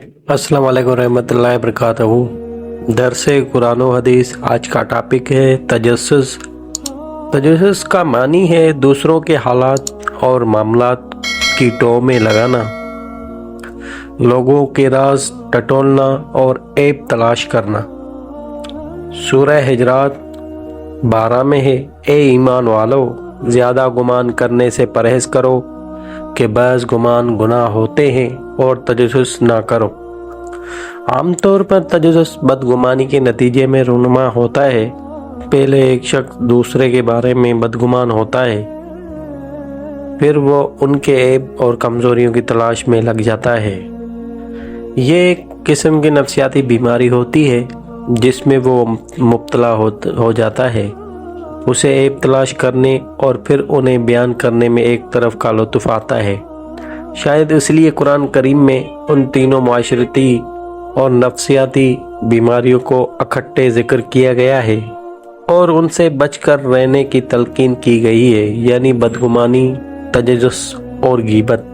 अस्सलाम वालेकुम रहमतुल्लाहि वबरकातुहू। दरस कुरान व हदीस। आज का टॉपिक है तजस्सुस। तजस्सुस का मानी है दूसरों के हालात और मामलात की टो में लगाना, लोगों के राज टटोलना और ऐब तलाश करना। सूरह हिजरात 12 में है, ए ईमान वालो, ज़्यादा गुमान करने से परहेज़ करो कि बस गुमान गुनाह होते हैं, और तजस्सुस ना करो। आमतौर पर तजस्सुस बदगुमानी के नतीजे में रूनुमा होता है। पहले एक शख्स दूसरे के बारे में बदगुमान होता है, फिर वो उनके ऐब और कमज़ोरियों की तलाश में लग जाता है। ये एक किस्म की नफ्सियाती बीमारी होती है जिसमें वो मुब्तला हो जाता है। उसे ऐब तलाश करने और फिर उन्हें बयान करने में एक तरफ का लुत्फ़ आता है। शायद इसलिए कुरान करीम में उन तीनों माशरती और नफ्सियाती बीमारियों को इकट्ठे ज़िक्र किया गया है और उनसे बचकर रहने की तलकीन की गई है, यानी बदगुमानी, तजस्सुस और गीबत।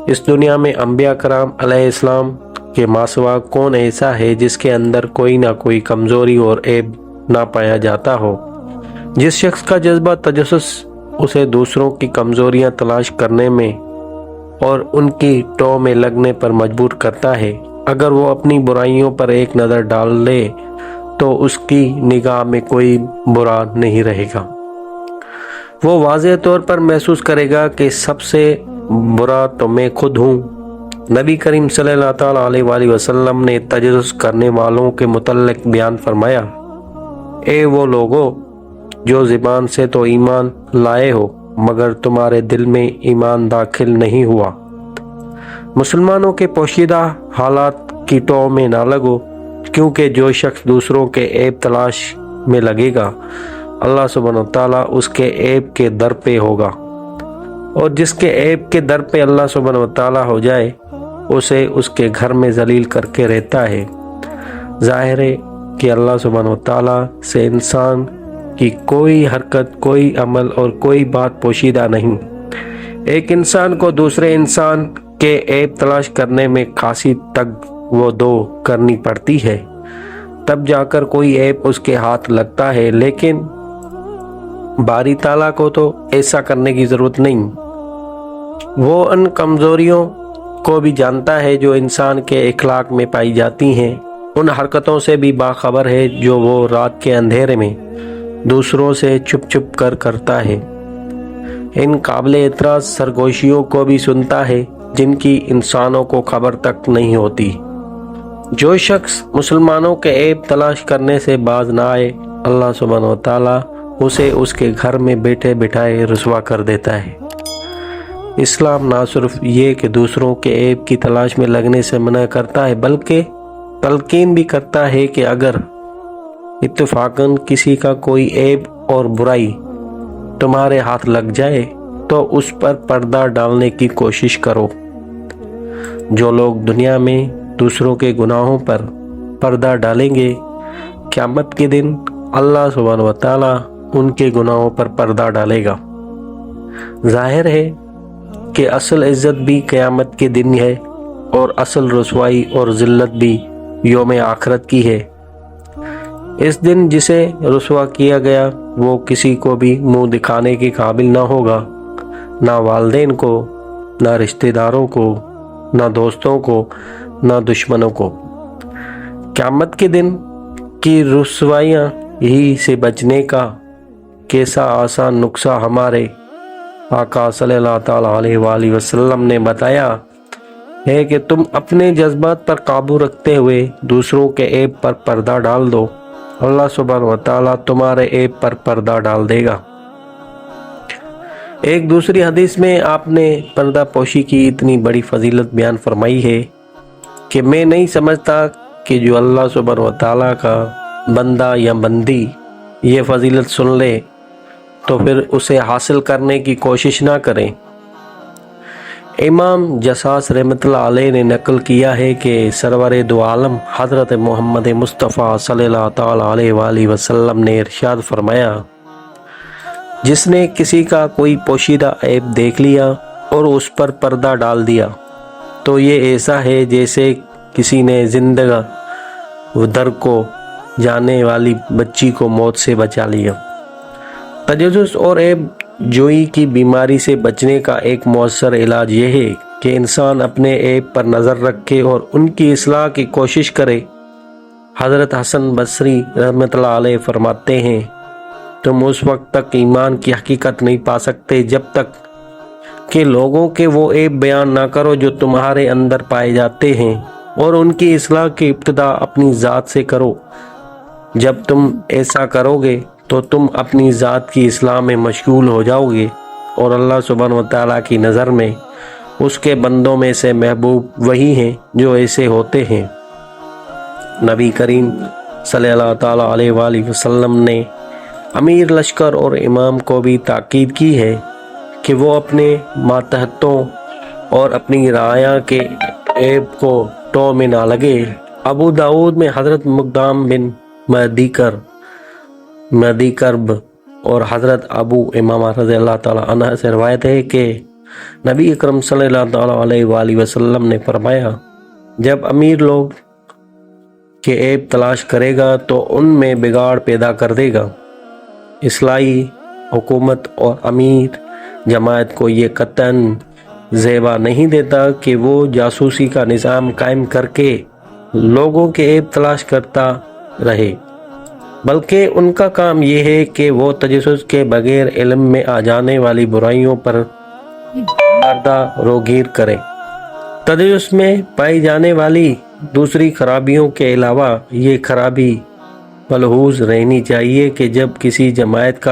इस दुनिया में अंबिया कराम अलैहिस्सलाम के मासवा कौन ऐसा है जिसके अंदर कोई ना कोई कमज़ोरी और ऐब ना पाया जाता हो। जिस शख्स का जज्बा तजस्सुस उसे दूसरों की कमज़ोरियां तलाश करने में और उनकी टो में लगने पर मजबूर करता है। अगर वो अपनी बुराइयों पर एक नज़र डाल ले तो उसकी निगाह में कोई बुरा नहीं रहेगा। वो वाज़ेह तौर पर महसूस करेगा कि सबसे बुरा तो मैं खुद हूँ। नबी करीम सल्लल्लाहु अलैहि वसल्लम ने तजस्सुस करने वालों के मुतल्लिक़ बयान फरमाया, ए वो लोगो जो ज़बान से तो ईमान लाए हो मगर तुम्हारे दिल में ईमान दाखिल नहीं हुआ। मुसलमानों के पोशीदा हालात की टो में ना लगो, क्योंकि जो शख्स दूसरों के ऐब तलाश में लगेगा अल्लाह सुब्हानहू तआला उसके ऐब के दर पे होगा, और जिसके ऐब के दर पे अल्लाह सुब्हानहू तआला हो जाए उसे उसके घर में जलील करके रहता है। ज़ाहिर है कि अल्लाह सुब्हानहू तआला से इंसान की कोई हरकत, कोई अमल और कोई बात पोशीदा नहीं। एक इंसान को दूसरे इंसान के ऐब तलाश करने में खासी तक वो दो करनी पड़ती है, तब जाकर कोई ऐब उसके हाथ लगता है। लेकिन बारी ताला को तो ऐसा करने की ज़रूरत नहीं। वो उन कमज़ोरियों को भी जानता है जो इंसान के इखलाक में पाई जाती हैं, उन हरकतों से भी बाखबर है जो वो रात के अंधेरे में दूसरों से छुप छुप कर करता है। इन काबिल एतराज़ सरगोशियों को भी सुनता है जिनकी इंसानों को खबर तक नहीं होती। जो शख्स मुसलमानों के ऐब तलाश करने से बाज ना आए, अल्लाह सुब्हानहू तआला उसे उसके घर में बैठे बिठाए रुसवा कर देता है। इस्लाम ना सिर्फ ये कि दूसरों के ऐब की तलाश में लगने से मना करता है, बल्कि तलकीन भी करता है कि अगर इत्तफाकन किसी का कोई ऐब और बुराई तुम्हारे हाथ लग जाए तो उस पर पर्दा डालने की कोशिश करो। जो लोग दुनिया में दूसरों के गुनाहों पर पर्दा डालेंगे, क़यामत के दिन अल्लाह सुब्हानहू तआला उनके गुनाहों पर पर्दा डालेगा। ज़ाहिर है कि असल इज़्ज़त भी क़यामत के दिन है और असल रुसवाई और ज़िल्लत भी यौम आखिरत की है। इस दिन जिसे रुसवा किया गया वो किसी को भी मुंह दिखाने के काबिल ना होगा, ना वालिदैन को, ना रिश्तेदारों को, ना दोस्तों को, ना दुश्मनों को। क़यामत के दिन की रुसवाइयाँ ही से बचने का कैसा आसान नुस्खा हमारे आका सल्लल्लाहु अलैहि वसल्लम ने बताया है कि तुम अपने जज्बात पर काबू रखते हुए दूसरों के ऐब पर पर्दा डाल दो, अल्लाह सुब्हानहू तआला तुम्हारे ऐब पर पर्दा डाल देगा। एक दूसरी हदीस में आपने पर्दा पोशी की इतनी बड़ी फजीलत बयान फरमाई है कि मैं नहीं समझता कि जो अल्लाह सुब्हानहू तआला का बंदा या बंदी ये फजीलत सुन ले तो फिर उसे हासिल करने की कोशिश ना करें। इमाम जसास रहमतुल्लाह अलैह ने नकल किया है कि सरवर दो आलम हज़रत मोहम्मद मुस्तफ़ा सल्लल्लाहु अलैहि वसल्लम ने इरशाद फरमाया, जिसने किसी का कोई पोशीदा ऐब देख लिया और उस पर पर्दा डाल दिया, تو یہ ایسا ہے جیسے کسی نے زندگی در کو جانے والی بچی کو موت سے بچا لیا۔ تجسس اور عیب جوئی کی بیماری سے بچنے کا ایک مؤثر علاج یہ ہے کہ انسان اپنے عیب پر نظر رکھے اور ان کی اصلاح کی کوشش کرے۔ حضرت حسن بصری رحمۃ اللہ علیہ فرماتے ہیں، تم اس وقت تک ایمان کی حقیقت نہیں پا سکتے جب تک کہ لوگوں کے وہ عیب بیان نہ کرو جو تمہارے اندر پائے جاتے ہیں، اور ان کی اصلاح کی ابتدا اپنی ذات سے کرو۔ جب تم ایسا کرو گے تو تم اپنی ذات کی اصلاح میں مشغول ہو جاؤ گے، اور اللہ سبحانہ و تعالیٰ کی نظر میں اس کے بندوں میں سے محبوب وہی ہیں جو ایسے ہوتے ہیں۔ نبی کریم صلی اللہ تعالیٰ علیہ وآلہ وسلم نے امیر لشکر اور امام کو بھی تاکید کی ہے کہ وہ اپنے ماتحتوں اور اپنی رعایا کے عیب کو ٹو میں نہ لگے۔ ابو داؤد میں حضرت مقدام بن مہدی کرب اور حضرت ابو امامہ رضی اللہ تعالیٰ عنہ سے روایت ہے کہ نبی اکرم صلی اللہ تعالیٰ علیہ وآلہ وسلم نے فرمایا، جب امیر لوگ کے عیب تلاش کرے گا تو ان میں بگاڑ پیدا کر دے گا۔ اصلاحی حکومت اور امیر جماعت کو یہ قطعاً زیبا نہیں دیتا کہ وہ جاسوسی کا نظام قائم کر کے لوگوں کے عیب تلاش کرتا رہے، بلکہ ان کا کام یہ ہے کہ وہ تجسس کے بغیر علم میں آ جانے والی برائیوں پر پردہ روگیر کرے۔ تجسس میں پائی جانے والی دوسری خرابیوں کے علاوہ یہ خرابی ملحوظ رہنی چاہیے کہ جب کسی جماعت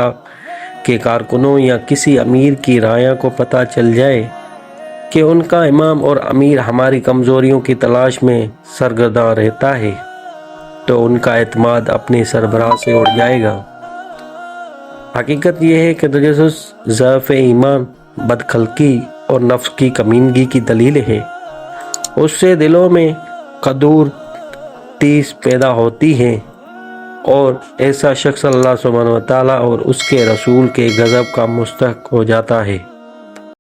کے کارکنوں یا کسی امیر کی رعایا کو پتہ چل جائے کہ ان کا امام اور امیر ہماری کمزوریوں کی تلاش میں سرگرداں رہتا ہے، تو ان کا اعتماد اپنے سربراہ سے اڑ جائے گا۔ حقیقت یہ ہے کہ تجسس ضعف ایمان، بدخلقی اور نفس کی کمینگی کی دلیل ہے۔ اس سے دلوں میں قدور تیس پیدا ہوتی ہے، اور ایسا شخص اللہ سبحانہ و تعالیٰ اور اس کے رسول کے غضب کا مستحق ہو جاتا ہے۔